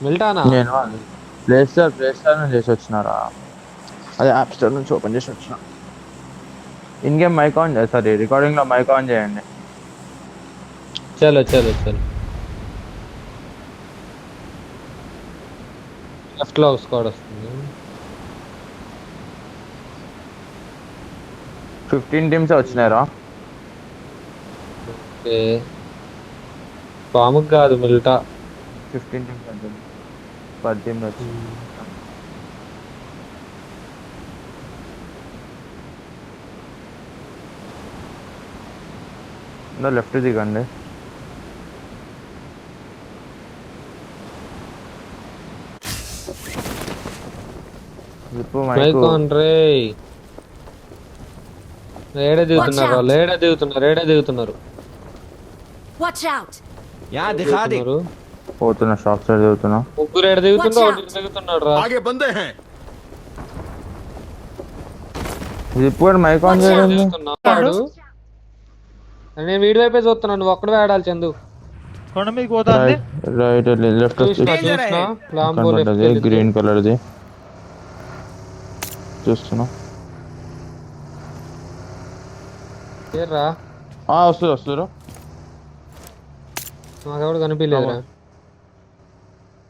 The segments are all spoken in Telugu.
మిల్టానా నేను ప్లే స్టోర్ నుంచి చేసి వచ్చినారా, అదే యాప్ స్టోర్ నుంచి ఓపెన్ చేసి వచ్చిన. In game mic on, sorry recording లో మైక్ ఆన్ చేయండి. చలో చలో చలో. లెఫ్ట్ లో స్క్వాడ్ వస్తుంది. 15 టీమ్స్ వచ్చినారా? ఓకే పాముకు కాదు మిల్టా. 15 టీమ్స్ అంటే 10 టీమ్స్ వచ్చి లెఫ్ట్ దిగండి. మైక్ ఆన్ రే. ఏడే దిగుతున్నారు. పోతున్నా, షాప్ సైడ్ దిగుతున్నా. ముగ్గురు ఏడ దిగుతున్నాడు రా. ఇప్పుడు మైక్ ఆన్ చేయండి. నేను వీడి వైపే చూస్తున్నాను, నువ్వు ఒక్కడే ఆడాలి చందు. కొండ మీకు పోతాంది. రైట్ లెఫ్ట్ గ్రీన్ కలర్ది చూస్తున్నా. వస్తురు మాకెవడు కనిపించలేదురా.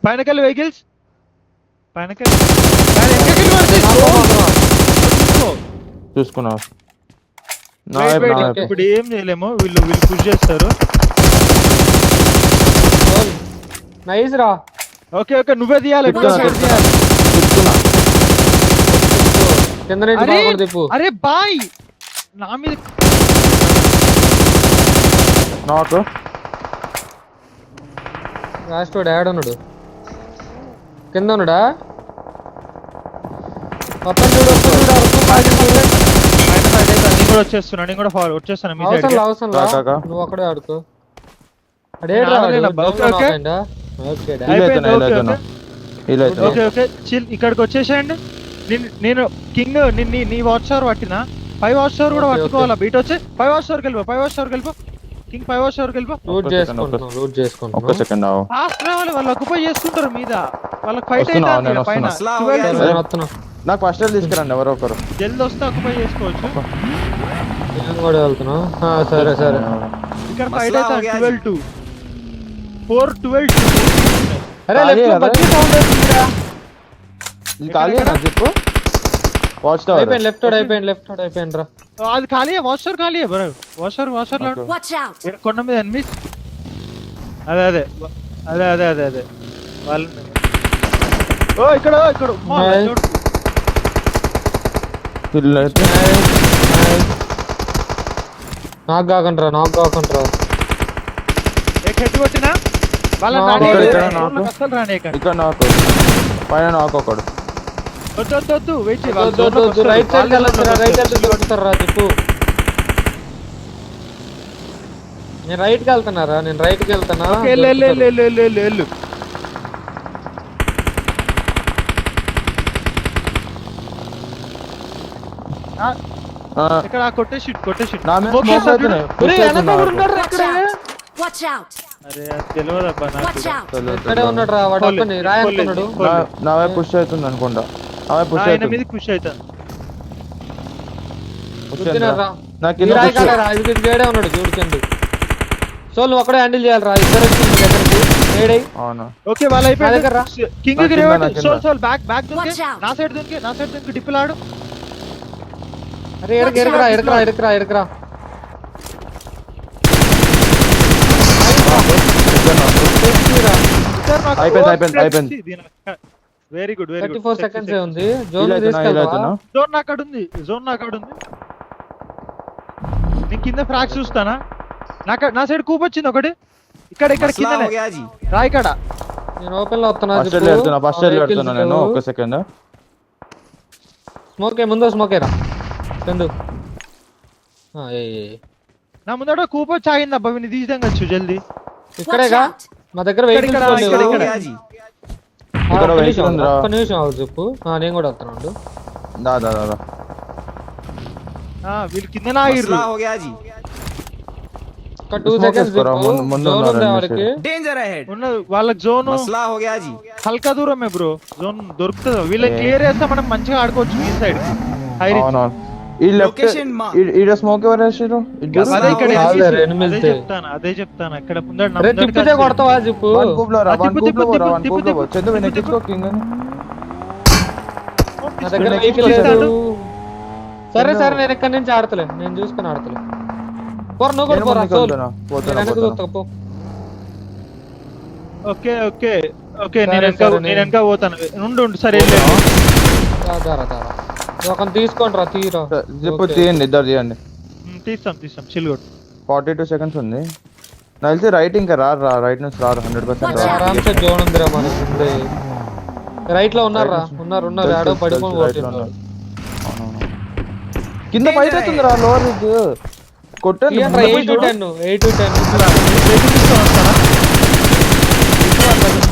పైనకెళ్ళి వెహికల్స్ చూసుకున్నా. ఇప్పుడు ఏం చేయలేము, వీళ్ళు పుష్ చేస్తారు. నైస్ రా. ఓకే నువ్వే తీయాలి. కింద నుంచి తిప్పు. అరే బాయ్ నా మీద నాకు లాస్ట్ వాడు యాడ్ ఉన్నాడు, కింద ఉన్నాడా? మొత్తం చూడు. నేను కూడా వచ్చేస్తాను మీ సైడ్. నువ్వు అక్కడే ఆడుకో. Okay chill. ఇక్కడికి వచ్చేసేయండి. నేను కింగ్ నీ వాచ్ టవర్ పట్టినా, 5 వాచ్ టవర్ కూడా పట్టుకోవాలా. బీట్ వచ్చి 5 వాచ్ టవర్కి వెళ్ళిపో. కింగ్ 5 వాచ్ టవర్కి వెళ్ళిపో. లూట్ చేసుకుంటున్నాం. ఒక్క సెకండ్ ఆగు. ఫాస్ట్ రావాలి, వాళ్ళు ఆక్యుపై చేసుకుంటారు మీద. వాళ్ళకి ఫైట్ అయితే పైన. నాకు ఫస్ట్ తీసుకురండి ఎవరో ఒకరు. జల్ది వస్తే ఆక్యుపై చేసుకోవచ్చు. నేను కూడా వెళ్తున్నా. సరే ఇక్కడ ఫైట్ అయితే 12-2 4-12. అరే లెఫ్ట్ లో బగ్గి సౌండ్ వస్తుందిరా. ఇది ఖాళీ చెప్పు. వాచ్ టవర్ అయిపోయింది. లెఫ్ట్ అవుట్ అయిపోయింది రా. అది ఖాళీ. వాచ్ టవర్ ఖాళీ బ్రో. వాచ్ టవర్ కొండ మీద ఎనిమిస్. అదే వాళ్ళు ఇక్కడ నాకు కాకండ్రా. హెడ్ కొట్టినా ఇక్కడ నాకు పైన నాకు ఒకడు. వద్దు వెయిట్ రైట్ సైడ్ కొడతారా చెప్పు. నేను రైట్కి వెళ్తున్నారా? నేను రైట్కి వెళ్తానా? ఇక్కడ కొట్టేసి ఇక్కడే ఉన్నాడు రా వాడు. రాయి అనుకున్నాడు. నా వైపు పుష్ అవుతుంది అనుకుంటా. పుష్ అవుతా. వేడే ఉన్నాడు చూడు చందు. సో నువ్వు అక్కడే హ్యాండిల్ చేయాలరా. ఇద్దరు ఓకే వాళ్ళు అయిపోయి కింగ్ సోల్ బ్యాక్ నా సైడ్ దొరికి డిప్లాడు. అరే ఎడకరా. అయిపోయింది. వెరీ గుడ్ 34 సెకండ్స్ ఉంది. జోన్ తీసుకెళ్తావా? జోన్ నాకాడ ఉంది. నేను కింద ఫ్రాక్స్ చూస్తానా. నా సైడ్ కూప్ వచ్చింది ఒకటి. ఇక్కడ కిందనే రా. ఇక్కడ నేను ఓపెన్ లో వస్తున్నా. ఫస్ట్ నేను ఒక్క సెకండ్. స్మోకే రా చందు. నా ముందట కూప్ వచ్చి ఆగింది. అబ్బా విని తీసిదంగచ్చు జల్దీ. ఇక్కడేగా మా దగ్గర ఒక్క నిమిషం అవు చెప్పు. నేను కూడా వస్తున్నాడు. దా. వీళ్ళు కింద ఆగిర్రు. ఒక్క 2 Smoke సెకండ్స్ వేసుకోరా, ముందు జోన్ ఉన్నారు ఉంది అన్ని వాడికి. डेंजर अहेड ఉన్న వాళ్ళ జోన్ मसला हो गया जी హల్కా దూరమే బ్రో, జోన్ దొరుకుతుంది వీళ్ళకి. క్లియర్ చేస్తే మనం మంచిగా ఆడుకోవచ్చు ఈ సైడ్ కి. High rich. అవునవును. ఈ లెఫ్ట్ Location ma- ఈడ స్మోక్ ఎవరు వేసారు? ఇద్దరు అదే ఇక్కడ కాదులే, అదే ఎనిమిది. చెప్తాను ఇక్కడ ముందర నా రే ముందర తిప్పితే కాదు. కొడతావా జిప్పు? వన్ కూప్ లో రా, ఆ, వన్ తిప్పు, కూప్ లో తిప్పు, రా, వన్ తిప్పు, కూప్ లో తిప్పు, చందు తిప్పు, నెక్కించుకో కింగ్ అని. నా దగ్గర నెక్స్ట్ వెహికల్ వచ్చేసాడు. లేదు. సరే సరే, నేను ఇక్కడ నుంచి ఆడతలే, నేను చూసుకుని ఆడతలే. పోరా నువ్వు కూడా నేను పోరా, ముందుకు సోల్. వెళ్తున్నా, నేను పోతున్నా, వెనక పోతున్నా. చూస్తా, పో. ఓకే ఓకే ఓకే, సరే, నేను వెనక సరే, నేను వెనక పోతాను. ఉండు సరే వెళ్ళు. దారా దారా ఒక తీసుకోండి రా, తీరా. Zip okay. తీయండి, ఇద్దరు తీయండి. తీస్తాం చిల్ కొట్టు. 42 సెకండ్స్ ఉంది. నాకు తెలిసి రైట్ ఇంకా రారు, రైట్ నుంచి రారు 100% రారు. ఆరామ్సే జోన్ ఉందిరా మనకి ముందే. రైట్ లో ఉన్నారా? ఉన్నారు తెలుసు, ఆడో తెలుసు, పడిపోయి తెలుసు, right లో కొట్టిండ్రు. ఉన్నారు. అవునవును. కింద ఫైట్ అవుతుంది రా, లోవర్ రిజ్ కొట్టండి. తీయండి రా, 8 to 10 8 to 10. వెహికల్ తీసుకొని వస్తారా?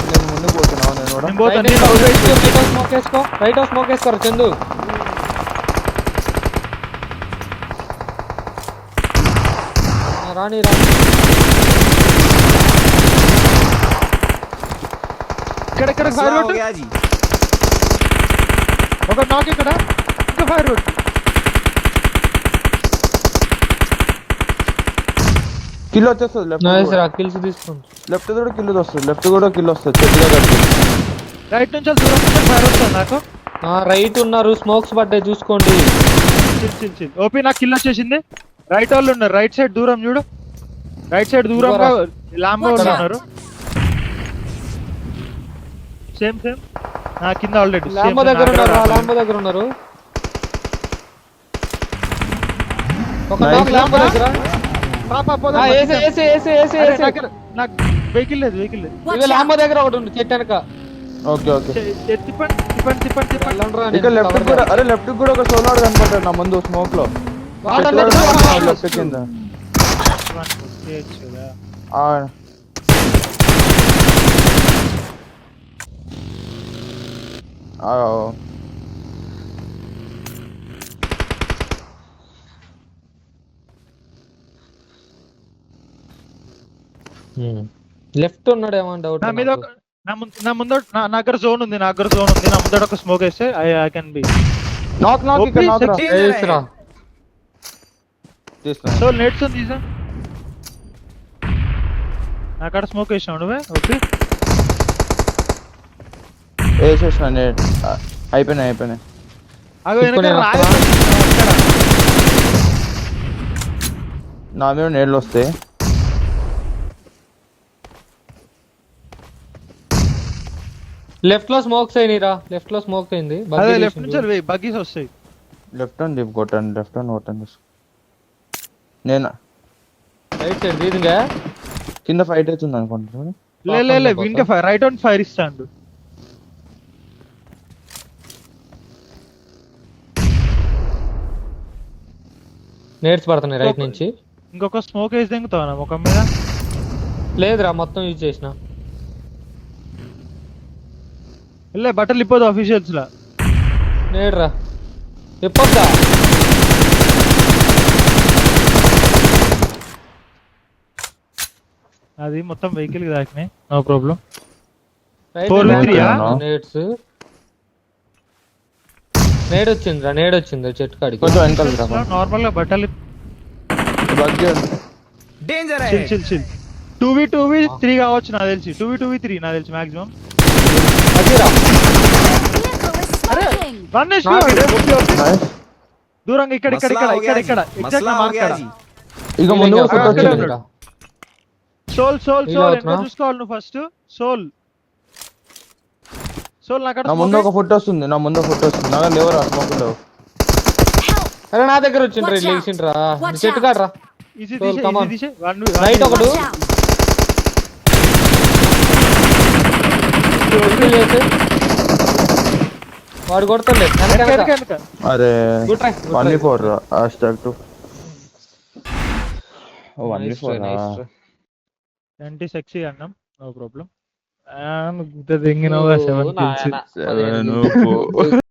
నేను ముందుకు పోతున్నా, నేను కూడా. నేను పోతాను. రైట్ హౌస్ స్మోక్ వేసుకో, రైట్ హౌస్ స్మోక్ వేసుకోరా చందు. రాణి రాణి ఇక్కడ मसला ఫైర్ हो కొట్టు. गया जी ఒక నాక్ ఇక్కడ, ఇంకా ఫైర్ కొట్టు. కిల్ వచ్చేస్తుంది లెఫ్ట్ నైస్ రా, కిల్స్ తీసుకోండి. లెఫ్ట్ కూడా కిల్ వస్తుంది, లెఫ్ట్ కూడా కిల్ వస్తుంది. చెట్టు దగ్గరికి రైట్ నుంచి దూరం నుంచి ఫైర్ వస్తుంది నాకు. రైట్ ఉన్నారు, స్మోక్స్ పడ్డాయి చూసుకోండి. చిల్ ఓపీ, నాకు కిల్ వచ్చేసింది. రైట్ వాళ్ళు ఉన్నారు, రైట్ సైడ్ దూరం చూడు. రైట్ సైడ్ దూరంగా లాంబో వాళ్ళు ఉన్నారు. సేమ్ నా కింద ఆల్రెడీ లాంబో దగ్గర ఉన్నారు, లాంబో దగ్గర ఉన్నారు. ఒక Nice. knock లాంబో దగ్గర. ఏసే ఏసే ఏసే ఏసే ఏసే. నాకు వెహికల్ లేదు ఇవి లాంబో దగ్గర ఒకటి ఉంది చెట్టు వెనక. Okay okay. తిప్పండి వెళ్ళండ్రా, ఇక్కడ నేను లెఫ్ట్ cover కూడా, అరే లెఫ్ట్ కూడా ఒక సోలార్ కనపడ్డాడు నా ముందు స్మోక్ లో. వాటర్ లేదు. లెఫ్ట్ కింద ఆ, ఆ, లెఫ్ట్ ఉన్నాడేమో డౌట్. నా మీద ఒక నా ముందు నా దగ్గర జోన్ ఉంది, నా ముందర ఒక స్మోక్ వేస్తే ఐ కెన్ బి నాక్ ఇక్కడ నాక్ రా. రా. తీస్తున్నా. సో నెట్స్ ఉంది సార్, నాకాడ స్మోక్ వేసినావు నువ్వే. ఓకే వేసేసిన నేను. అయిపోయినాయి. అగో వెనక ఇప్పుడు రాయి నేను ఉంది ఇక్కడ. నా మీద నీళ్ళు వస్తాయి. లెఫ్ట్ లో స్మోక్స్ అయినరా, లెఫ్ట్ లో స్మోక్ అయింది. అదే లెఫ్ట్ నుంచి బగ్గీస్ వస్తాయి. లెఫ్ట్ అని దిప్పు కొట్టండి, లెఫ్ట్ అని కొట్టండి. నేను రైట్ సైడ్ దీనిగా. కింద ఫైట్ అవుతుంది అనుకుంటున్నాను. లే వింకే ఫైర్, రైట్ ఆన్ ఫైర్ ఇస్తాడు. నేడ్స్ పడుతున్నాయి రైట్ నుంచి. ఇంకొక స్మోక్ వేసి దింగుతావా నా ముఖం మీద? లేదురా, మొత్తం యూజ్ చేసిన. లే బట్టలు ఇప్పదు అఫీషియల్స్ లా. నేడ్రా ఇప్పొద్దా. అది మొత్తం వెహికల్ కి దాకినాయి, నో ప్రాబ్లం. రైట్ 4v3 ఆ? నేడ్స్. నేడ్ వచ్చిందిరా చెట్టు కాడికి. కొంచెం వెనకాల నార్మల్ గా బట్టలు डेंजर చిల్ 2v3 కావచ్చు నాకు తెలిసి. 2v3 నాకు తెలిసి మాక్సిమం. అదిరా దూరంగా ఇక్కడ ఎగ్జాక్ట్ మార్క్ కాడ. ఇక ముందు అక్కడ ఫోటో అక్కడ వచ్చింది. సోల్ ఇలా ఎంత చూసుకోవాలి నువ్వు ఫస్ట్. సోల్ నాకడ నా ముందు ఒక ఫుట్ వస్తుంది, నా లేవరా స్మోక్ లేవు. అరే నా దగ్గర వచ్చిండ్రా, లేచిండ్రా చెట్టు కాడరా. Easy Soul, come on. తీసే రైట్ ఒకడు వాడు కొడుతుండే. అరే good try. 1v4 #2 1v4 20 sexy అన్నాం, నో ప్రాబ్లం. గుద్ద దింగినవుగా 7 kills. 7